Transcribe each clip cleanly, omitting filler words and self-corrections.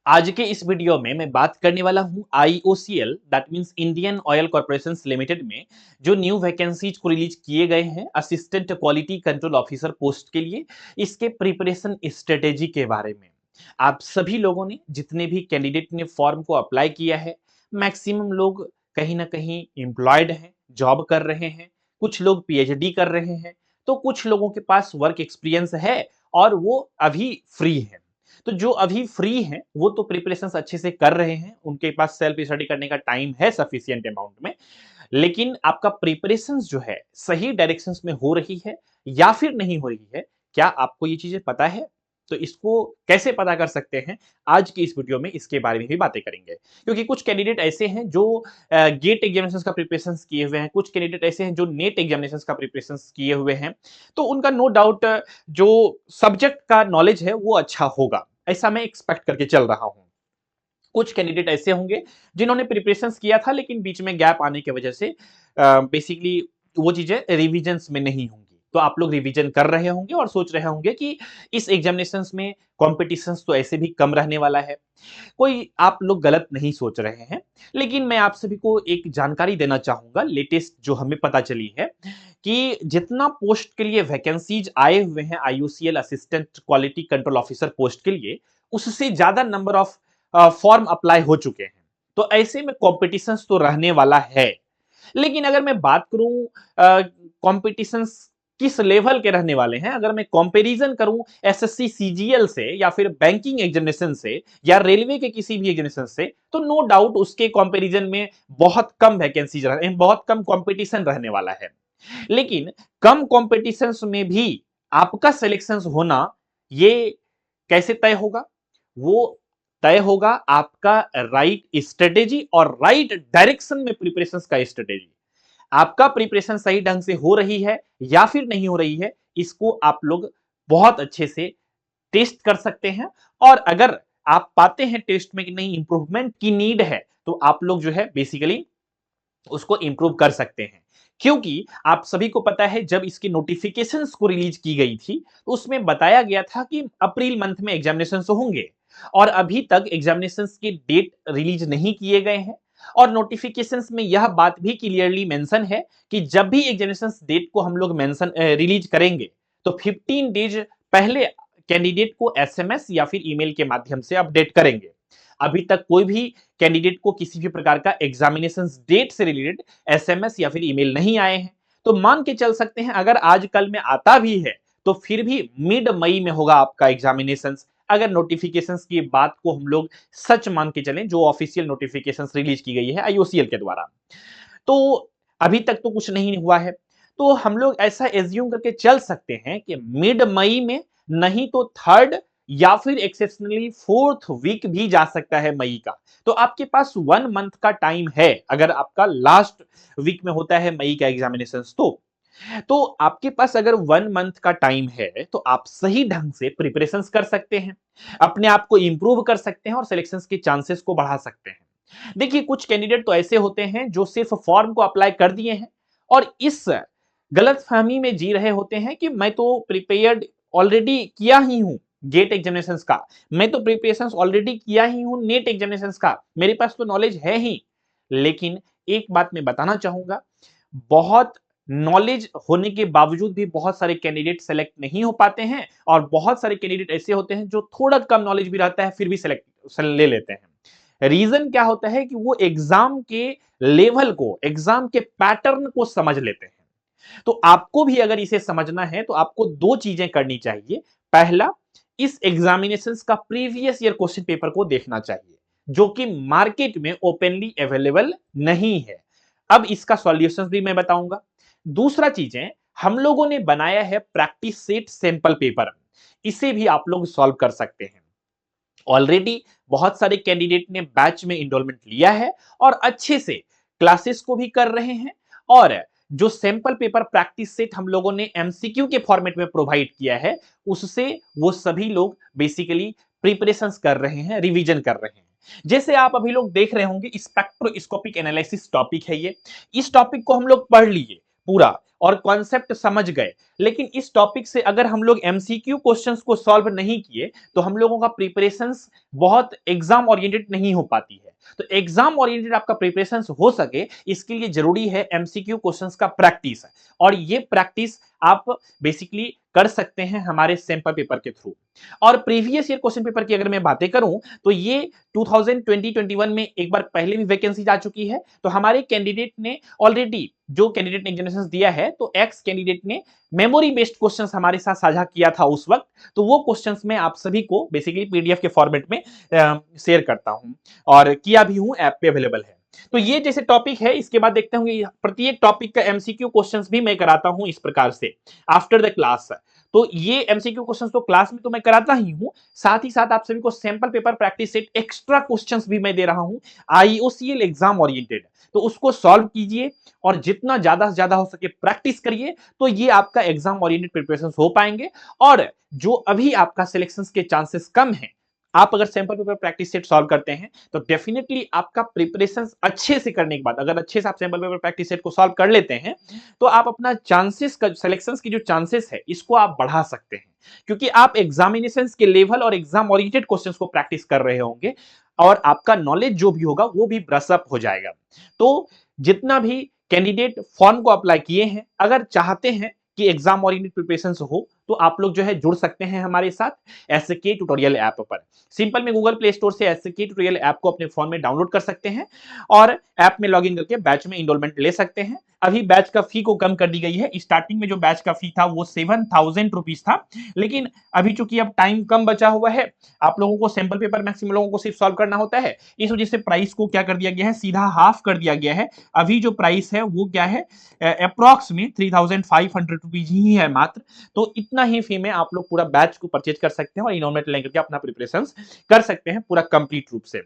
आज के इस वीडियो में मैं बात करने वाला हूं IOCL that means Indian oil corporation limited में जो न्यू वैकेंसीज को रिलीज किए गए हैं assistant quality control officer post के लिए, इसके प्रिपरेशन स्ट्रेटेजी के बारे में। आप सभी लोगों ने, जितने भी कैंडिडेट ने फॉर्म को अप्लाई किया है, मैक्सिमम लोग कहीं ना कहीं एम्प्लॉयड हैं, जॉब कर रहे हैं, कुछ लोग पीएचडी कर रहे हैं, तो कुछ लोगों के पास वर्क एक्सपीरियंस है और वो अभी फ्री है। तो जो अभी फ्री हैं वो तो प्रिपरेशंस अच्छे से कर रहे हैं, उनके पास सेल्फ स्टडी करने का टाइम है सफिशिएंट अमाउंट में। लेकिन आपका प्रिपरेशंस जो है सही डायरेक्शंस में हो रही है या फिर नहीं हो रही है, क्या आपको ये चीजें पता है? तो इसको कैसे पता कर सकते हैं, आज की इस वीडियो में इसके बारे में भी बातें करेंगे। क्योंकि कुछ कैंडिडेट ऐसे हैं जो गेट एग्जामिनेशंस का प्रिपरेशंस किए हुए हैं, कुछ कैंडिडेट ऐसे हैं जो नेट एग्जामिनेशंस का प्रिपरेशंस किए हुए हैं, तो उनका नो डाउट जो सब्जेक्ट का नॉलेज है वो अच्छा होगा, ऐसा मैं एक्सपेक्ट करके चल रहा हूं। कुछ कैंडिडेट ऐसे होंगे जिन्होंने प्रिपरेशंस किया था लेकिन बीच में गैप आने की वजह से बेसिकली वो चीजें रिविजन्स में नहीं होंगी। तो आप लोग रिवीजन कर रहे होंगे और सोच रहे होंगे कि इस एग्जामिनेशंस में कॉम्पिटिशन्स तो ऐसे भी कम रहने वाला है। कोई आप लोग गलत नहीं सोच रहे हैं, लेकिन मैं आप सभी को एक जानकारी देना चाहूंगा लेटेस्ट जो हमें पता चली है कि जितना पोस्ट के लिए वैकेंसीज आए हुए हैं IUCL assistant quality control officer post के लिए, उससे ज्यादा नंबर ऑफ फॉर्म अप्लाई हो चुके हैं। तो ऐसे में कॉम्पिटिशन्स तो रहने वाला है। लेकिन अगर मैं बात करूं कॉम्पिटिशन्स किस लेवल के रहने वाले हैं, अगर मैं कंपैरिजन करूं एसएससी सीजीएल से या फिर बैंकिंग एग्जामिनेशन से या रेलवे के किसी भी एग्जामिनेशन से, तो नो डाउट उसके कंपैरिजन में बहुत कम वैकेंसीज बहुत कम कंपटीशन रहने वाला है। लेकिन कम कॉम्पिटिशन्स में भी आपका सिलेक्शन होना ये कैसे तय होगा? वो तय होगा आपका राइट स्ट्रेटेजी और राइट डायरेक्शन में प्रिपरेशन का स्ट्रेटेजी। आपका प्रिपरेशन सही ढंग से हो रही है या फिर नहीं हो रही है, इसको आप लोग बहुत अच्छे से टेस्ट कर सकते हैं। और अगर आप पाते हैं टेस्ट में कि नहीं इंप्रूवमेंट की नीड है, तो आप लोग जो है बेसिकली उसको इंप्रूव कर सकते हैं। क्योंकि आप सभी को पता है जब इसकी नोटिफिकेशंस को रिलीज की गई थी तो उसमें बताया गया था कि अप्रैल मंथ में एग्जामिनेशन होंगे, और अभी तक एग्जामिनेशंस की डेट रिलीज नहीं किए गए हैं। और नोटिफिकेशंस में यह बात भी क्लियरली मेंशन है कि जब भी एग्जामिनेशंस डेट को हम लोग मेंशन रिलीज करेंगे तो 15 डेज पहले कैंडिडेट को एसएमएस या फिर ईमेल के माध्यम से अपडेट करेंगे। अभी तक कोई भी कैंडिडेट को किसी भी प्रकार का एग्जामिनेशन डेट से रिलेटेड एसएमएस या फिर ईमेल नहीं आए हैं। तो मान के चल सकते हैं अगर आज कल में आता भी है तो फिर भी मिड मई में होगा आपका एग्जामिनेशन, अगर नोटिफिकेशंस की बात को हम लोग सच मान के चलें जो ऑफिशियल नोटिफिकेशंस रिलीज की गई है आईओसीएल के द्वारा। तो अभी तक तो कुछ नहीं हुआ है, तो हम लोग ऐसा एज्यूम करके चल सकते हैं कि मिड मई में, नहीं तो थर्ड या फिर एक्सेप्शनली फोर्थ वीक भी जा सकता है मई का। तो आपके पास 1 मंथ का टाइम है अगर आपका लास्ट वीक में होता है मई का एग्जामिनेशन। तो आपके पास अगर 1 मंथ का टाइम है तो आप सही ढंग से प्रिपरेशन कर सकते हैं, अपने आप को इंप्रूव कर सकते हैं और सिलेक्शन के चांसेस को बढ़ा सकते हैं। देखिए कुछ कैंडिडेट तो ऐसे होते हैं जो सिर्फ फॉर्म को अप्लाई कर दिए हैं और इस गलतफहमी में जी रहे होते हैं कि मैं तो प्रिपेयर्ड ऑलरेडी किया ही हूं गेट एग्जामिनेशंस का, मैं तो प्रिपरेशन ऑलरेडी किया ही हूं नेट एग्जामिनेशंस का, मेरे पास तो नॉलेज है ही। लेकिन एक बात मैं बताना चाहूंगा, बहुत नॉलेज होने के बावजूद भी बहुत सारे कैंडिडेट सेलेक्ट नहीं हो पाते हैं और बहुत सारे कैंडिडेट ऐसे होते हैं जो थोड़ा कम नॉलेज भी रहता है फिर भी सेलेक्ट ले लेते हैं। रीजन क्या होता है कि वो एग्जाम के लेवल को, एग्जाम के पैटर्न को समझ लेते हैं। तो आपको भी अगर इसे समझना है तो आपको दो चीजें करनी चाहिए। पहला, इस एग्जामिनेशन का प्रीवियस ईयर क्वेश्चन पेपर को देखना चाहिए जो कि मार्केट में ओपनली अवेलेबल नहीं है। अब इसका सॉल्यूशन भी मैं बताऊंगा। दूसरा चीजें, हम लोगों ने बनाया है प्रैक्टिस सेट सैंपल पेपर, इसे भी आप लोग सॉल्व कर सकते हैं। ऑलरेडी बहुत सारे कैंडिडेट ने बैच में इनरोलमेंट लिया है और अच्छे से क्लासेस को भी कर रहे हैं, और जो सैंपल पेपर प्रैक्टिस सेट हम लोगों ने एमसीक्यू के फॉर्मेट में प्रोवाइड किया है उससे वो सभी लोग बेसिकली प्रिपरेशंस कर रहे हैं, रिवीजन कर रहे हैं। जैसे आप अभी लोग देख रहे होंगे स्पेक्ट्रोस्कोपिक एनालिसिस टॉपिक है ये, इस टॉपिक को हम लोग पढ़ लिए, पूरा और कॉन्सेप्ट समझ गए, लेकिन इस टॉपिक से अगर हम लोग एमसीक्यू क्वेश्चंस को सॉल्व नहीं किए तो हम लोगों का प्रिपरेशंस बहुत एग्जाम ओरिएंटेड नहीं हो पाती है। तो एग्जाम ओरिएंटेड आपका प्रिपरेशन हो सके इसके लिए जरूरी है एमसीक्यू क्वेश्चंस का प्रैक्टिस, और ये प्रैक्टिस आप बेसिकली कर सकते हैं हमारे सैंपल पेपर के थ्रू। और प्रीवियस ईयर क्वेश्चन पेपर की अगर मैं बातें करूं तो ये 2020-21 में एक बार पहले भी वैकेंसी आ चुकी है। तो हमारे कैंडिडेट ने ऑलरेडी, जो कैंडिडेट ने एग्जामिनेशन दिया है, तो एक्स कैंडिडेट ने मेमोरी बेस्ड क्वेश्चंस हमारे साथ साझा किया था उस वक्त। तो वो क्वेश्चंस मैं आप सभी को बेसिकली पीडीएफ के फॉर्मेट में शेयर करता हूं और किया भी हूं, ऐप पे अवेलेबल है। तो ये जैसे टॉपिक है, इसके बाद देखते होंगे प्रत्येक टॉपिक का एमसीक्यू क्वेश्चंस भी मैं कराता हूं इस प्रकार से आफ्टर द क्लास। तो ये एमसीक्यू क्वेश्चंस तो क्लास में तो मैं कराता ही हूं, साथ ही साथ आप सभी को sample paper practice set extra questions भी मैं दे रहा हूं आईओसीएल एग्जाम ओरिएंटेड। तो उसको सॉल्व कीजिए और जितना ज्यादा से ज्यादा हो सके प्रैक्टिस करिए, तो ये आपका एग्जाम ओरिएंटेड प्रिपरेशन हो पाएंगे। और जो अभी आपका सिलेक्शन के चांसेस कम है, आप अगर sample paper practice set solve करते हैं तो डेफिनेटली आपका प्रिपरेशन अच्छे से करने के बाद, अगर अच्छे से आप सैंपल पेपर प्रैक्टिस सेट को सॉल्व कर लेते हैं, तो आप अपना चांसेस का, सिलेक्शन की जो चांसेस है, इसको आप बढ़ा सकते हैं। क्योंकि आप एग्जामिनेशन के लेवल और एग्जाम ओरिएंटेड क्वेश्चंस को प्रैक्टिस कर रहे होंगे और आपका नॉलेज जो भी होगा वो भी ब्रश अप हो जाएगा। तो जितना भी कैंडिडेट फॉर्म को अप्लाई किए हैं, अगर चाहते हैं कि एग्जाम ओरिएंटेड प्रिपरेशन हो, तो आप लोग जो है जुड़ सकते हैं हमारे साथ एसके ट्यूटोरियल ऐप पर। सिंपल में गूगल प्ले स्टोर से एसके ट्यूटोरियल ऐप को अपने फोन में डाउनलोड कर सकते हैं और ऐप में लॉगिन करके बैच में इनरोलमेंट ले सकते हैं। अभी बैच का फी को कम कर दी गई है। स्टार्टिंग में जो बैच का फी था वो 7000 रुपीज था, लेकिन अभी चूंकि अब टाइम कम बचा हुआ है, आप लोगों को सैंपल पेपर मैक्सिमम लोगों को सिर्फ सॉल्व करना होता है, इस वजह से प्राइस को क्या कर दिया गया है, सीधा हाफ कर दिया गया है। अभी जो प्राइस है वो क्या है, अप्रॉक्स में 3500 रुपीज ही है मात्र। तो इतना ही फी में आप लोग पूरा बैच को परचेज कर सकते हैं और इनरोलमेंट लेकर के अपना प्रिपरेशन कर सकते हैं पूरा कंप्लीट रूप से।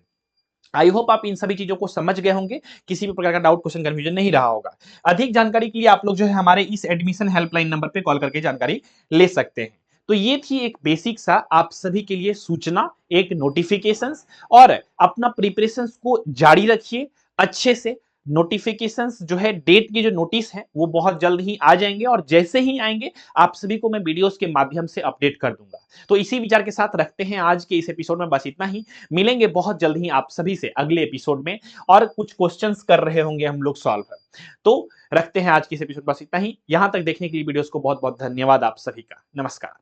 आई होप आप इन सभी चीजों को समझ गए होंगे, किसी भी प्रकार का डाउट, क्वेश्चन, कंफ्यूजन नहीं रहा होगा। अधिक जानकारी के लिए आप लोग जो है हमारे इस एडमिशन हेल्पलाइन नंबर पे कॉल करके जानकारी ले सकते हैं। तो ये थी एक बेसिक सा आप सभी के लिए सूचना, एक नोटिफिकेशंस, और अपना प्रिपरेशंस को जारी रखिए अच्छे से। नोटिफिकेशंस जो है, डेट की जो नोटिस है वो बहुत जल्द ही आ जाएंगे, और जैसे ही आएंगे आप सभी को मैं वीडियोस के माध्यम से अपडेट कर दूंगा। तो इसी विचार के साथ रखते हैं आज के इस एपिसोड में बस इतना ही। मिलेंगे बहुत जल्द ही आप सभी से अगले एपिसोड में, और कुछ क्वेश्चंस कर रहे होंगे हम लोग सॉल्व। तो रखते हैं आज की इस एपिसोड बस इतना ही। यहां तक देखने के लिए वीडियोस को बहुत बहुत धन्यवाद आप सभी का। नमस्कार।